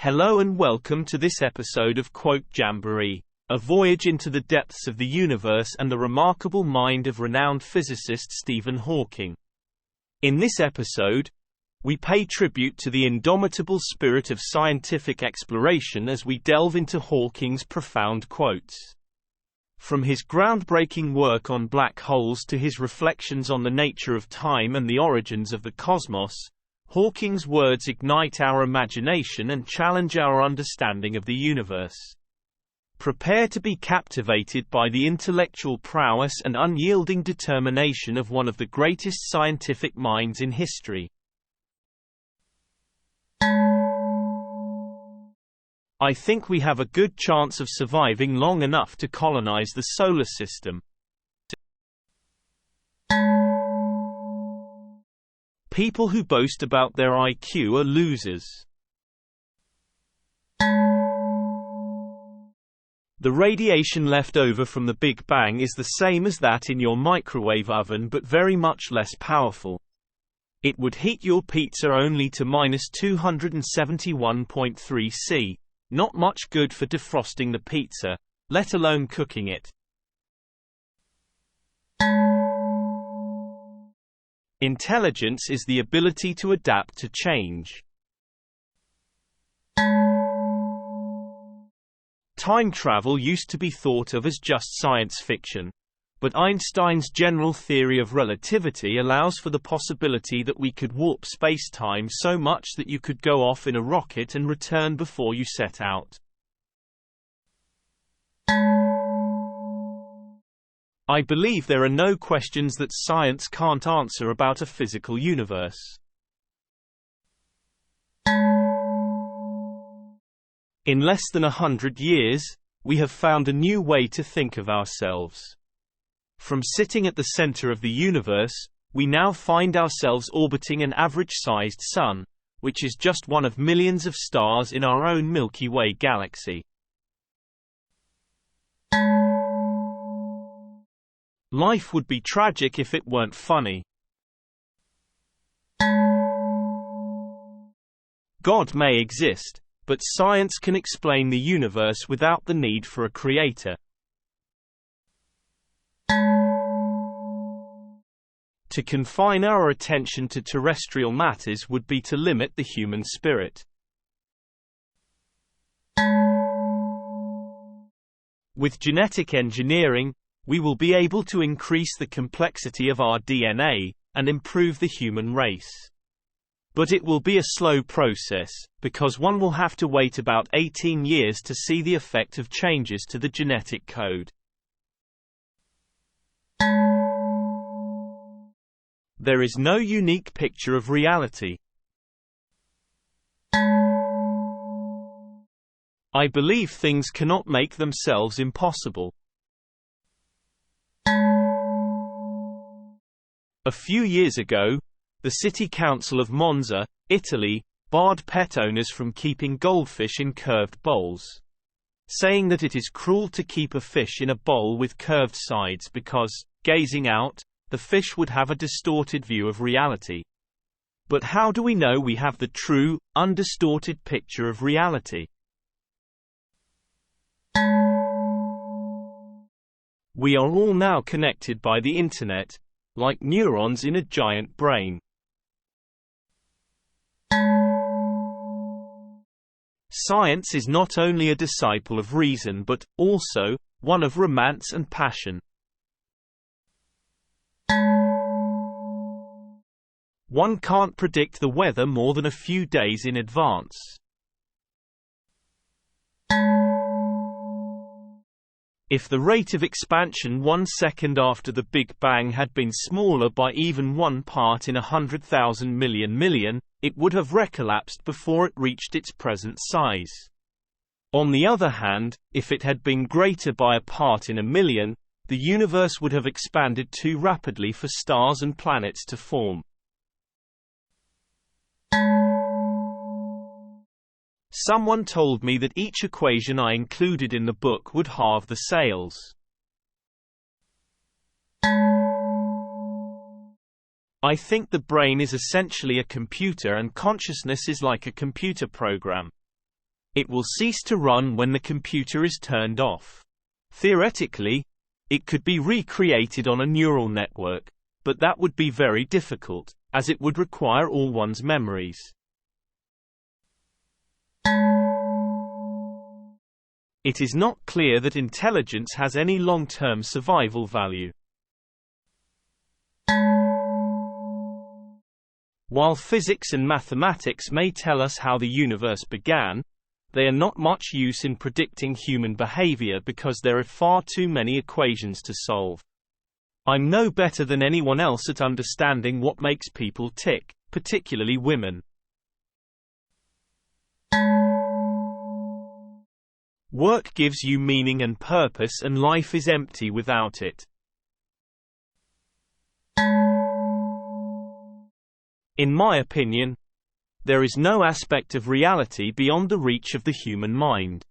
Hello and welcome to this episode of Quote Jamboree, a voyage into the depths of the universe and the remarkable mind of renowned physicist Stephen Hawking. In this episode, we pay tribute to the indomitable spirit of scientific exploration as we delve into Hawking's profound quotes. From his groundbreaking work on black holes to his reflections on the nature of time and the origins of the cosmos, Hawking's words ignite our imagination and challenge our understanding of the universe. Prepare to be captivated by the intellectual prowess and unyielding determination of one of the greatest scientific minds in history. I think we have a good chance of surviving long enough to colonize the solar system. People who boast about their IQ are losers. The radiation left over from the Big Bang is the same as that in your microwave oven but very much less powerful. It would heat your pizza only to -271.3 C, not much good for defrosting the pizza, let alone cooking it. Intelligence is the ability to adapt to change. Time travel used to be thought of as just science fiction, but Einstein's general theory of relativity allows for the possibility that we could warp space-time so much that you could go off in a rocket and return before you set out. I believe there are no questions that science can't answer about a physical universe. In less than 100 years, we have found a new way to think of ourselves. From sitting at the center of the universe, we now find ourselves orbiting an average-sized sun, which is just one of millions of stars in our own Milky Way galaxy. Life would be tragic if it weren't funny. God may exist, but science can explain the universe without the need for a creator. To confine our attention to terrestrial matters would be to limit the human spirit. With genetic engineering, we will be able to increase the complexity of our DNA, and improve the human race. But it will be a slow process, because one will have to wait about 18 years to see the effect of changes to the genetic code. There is no unique picture of reality. I believe things cannot make themselves impossible. A few years ago, the City Council of Monza, Italy, barred pet owners from keeping goldfish in curved bowls, saying that it is cruel to keep a fish in a bowl with curved sides because, gazing out, the fish would have a distorted view of reality. But how do we know we have the true, undistorted picture of reality? We are all now connected by the internet, like neurons in a giant brain. Science is not only a disciple of reason but, also, one of romance and passion. One can't predict the weather more than a few days in advance. If the rate of expansion 1 second after the Big Bang had been smaller by even 1 part in 100,000 million, it would have recollapsed before it reached its present size. On the other hand, if it had been greater by a part in a million, the universe would have expanded too rapidly for stars and planets to form. Someone told me that each equation I included in the book would halve the sales. I think the brain is essentially a computer and consciousness is like a computer program. It will cease to run when the computer is turned off. Theoretically, it could be recreated on a neural network, but that would be very difficult, as it would require all one's memories. It is not clear that intelligence has any long-term survival value. While physics and mathematics may tell us how the universe began, they are not much use in predicting human behavior because there are far too many equations to solve. I'm no better than anyone else at understanding what makes people tick, particularly women. Work gives you meaning and purpose, and life is empty without it. In my opinion, there is no aspect of reality beyond the reach of the human mind.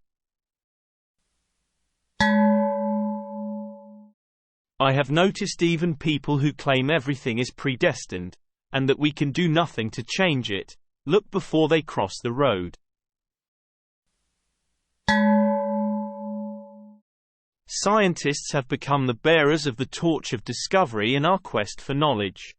I have noticed even people who claim everything is predestined, and that we can do nothing to change it, look before they cross the road. Scientists have become the bearers of the torch of discovery in our quest for knowledge.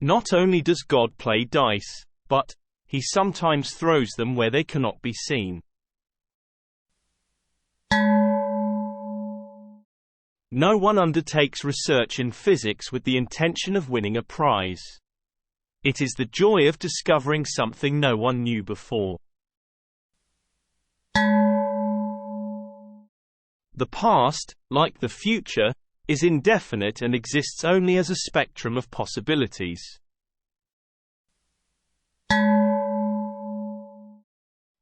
Not only does God play dice, but He sometimes throws them where they cannot be seen. No one undertakes research in physics with the intention of winning a prize. It is the joy of discovering something no one knew before. The past, like the future, is indefinite and exists only as a spectrum of possibilities.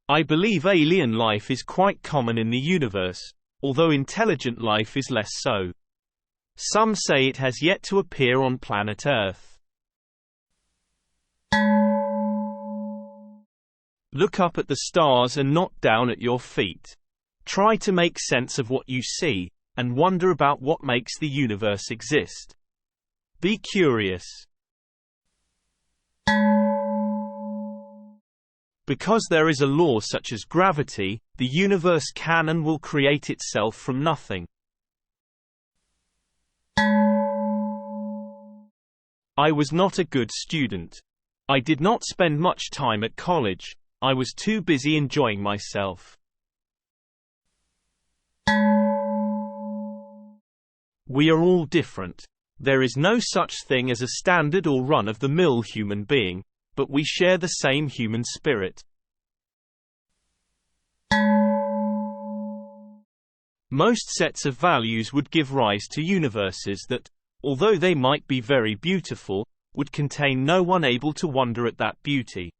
I believe alien life is quite common in the universe, although intelligent life is less so. Some say it has yet to appear on planet Earth. Look up at the stars and not down at your feet. Try to make sense of what you see, and wonder about what makes the universe exist. Be curious. Because there is a law such as gravity, the universe can and will create itself from nothing. I was not a good student. I did not spend much time at college. I was too busy enjoying myself. We are all different. There is no such thing as a standard or run-of-the-mill human being, but we share the same human spirit. Most sets of values would give rise to universes that, although they might be very beautiful, would contain no one able to wonder at that beauty.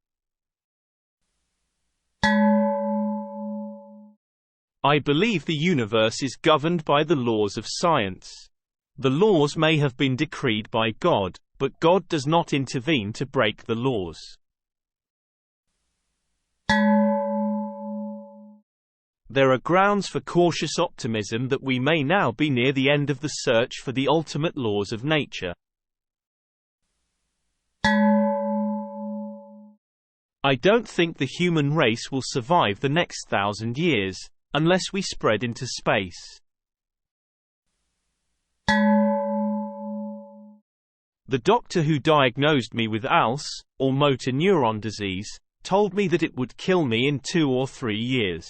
I believe the universe is governed by the laws of science. The laws may have been decreed by God, but God does not intervene to break the laws. There are grounds for cautious optimism that we may now be near the end of the search for the ultimate laws of nature. I don't think the human race will survive the next 1,000 years, unless we spread into space. The doctor who diagnosed me with ALS, or motor neuron disease, told me that it would kill me in 2 or 3 years.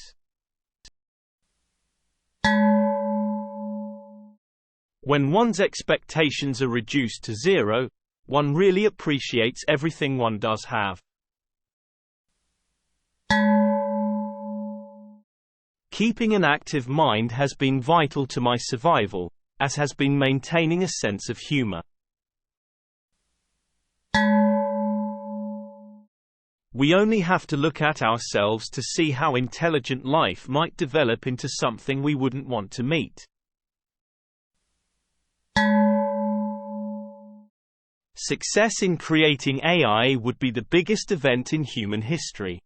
When one's expectations are reduced to zero, one really appreciates everything one does have. Keeping an active mind has been vital to my survival, as has been maintaining a sense of humor. We only have to look at ourselves to see how intelligent life might develop into something we wouldn't want to meet. Success in creating AI would be the biggest event in human history.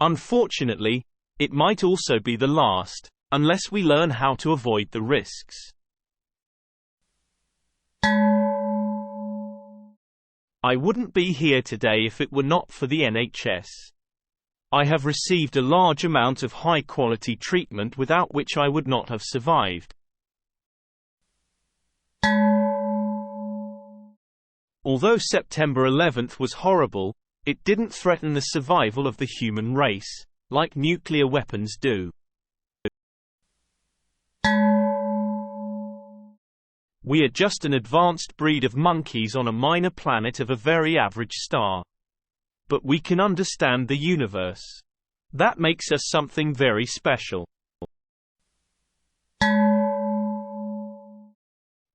Unfortunately, it might also be the last, unless we learn how to avoid the risks. I wouldn't be here today if it were not for the NHS. I have received a large amount of high-quality treatment without which I would not have survived. Although September 11th was horrible, it didn't threaten the survival of the human race, like nuclear weapons do. We are just an advanced breed of monkeys on a minor planet of a very average star. But we can understand the universe. That makes us something very special.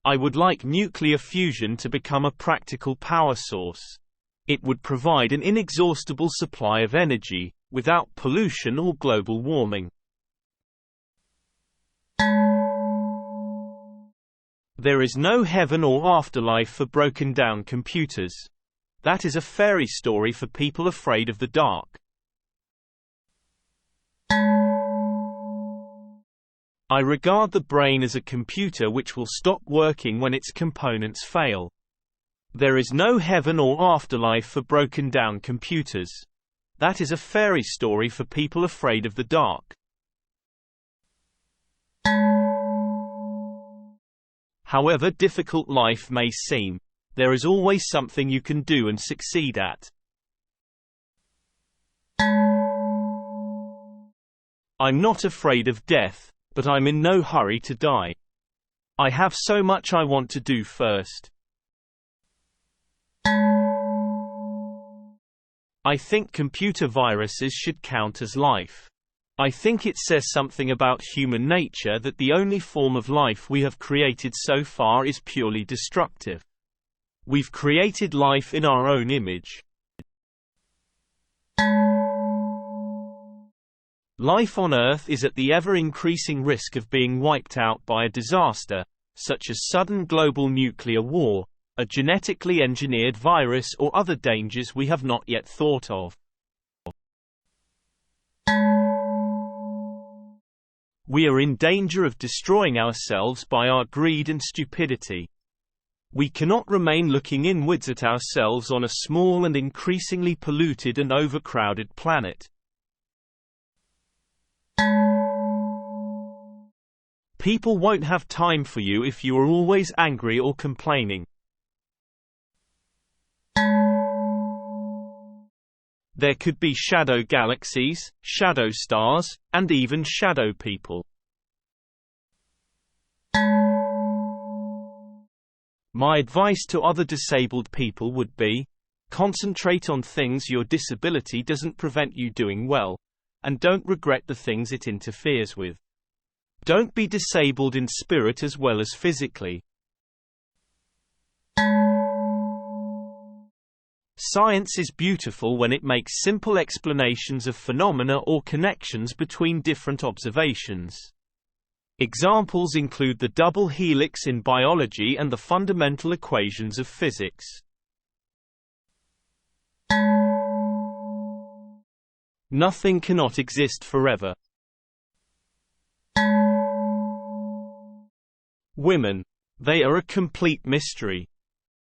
I would like nuclear fusion to become a practical power source. It would provide an inexhaustible supply of energy, without pollution or global warming. There is no heaven or afterlife for broken-down computers. That is a fairy story for people afraid of the dark. I regard the brain as a computer which will stop working when its components fail. There is no heaven or afterlife for broken-down computers. That is a fairy story for people afraid of the dark. However difficult life may seem, there is always something you can do and succeed at. I'm not afraid of death, but I'm in no hurry to die. I have so much I want to do first. I think computer viruses should count as life. I think it says something about human nature that the only form of life we have created so far is purely destructive. We've created life in our own image. Life on Earth is at the ever-increasing risk of being wiped out by a disaster, such as sudden global nuclear war, a genetically engineered virus or other dangers we have not yet thought of. We are in danger of destroying ourselves by our greed and stupidity. We cannot remain looking inwards at ourselves on a small and increasingly polluted and overcrowded planet. People won't have time for you if you are always angry or complaining. There could be shadow galaxies, shadow stars, and even shadow people. My advice to other disabled people would be, concentrate on things your disability doesn't prevent you doing well, and don't regret the things it interferes with. Don't be disabled in spirit as well as physically. Science is beautiful when it makes simple explanations of phenomena or connections between different observations. Examples include the double helix in biology and the fundamental equations of physics. Nothing cannot exist forever. Women. They are a complete mystery.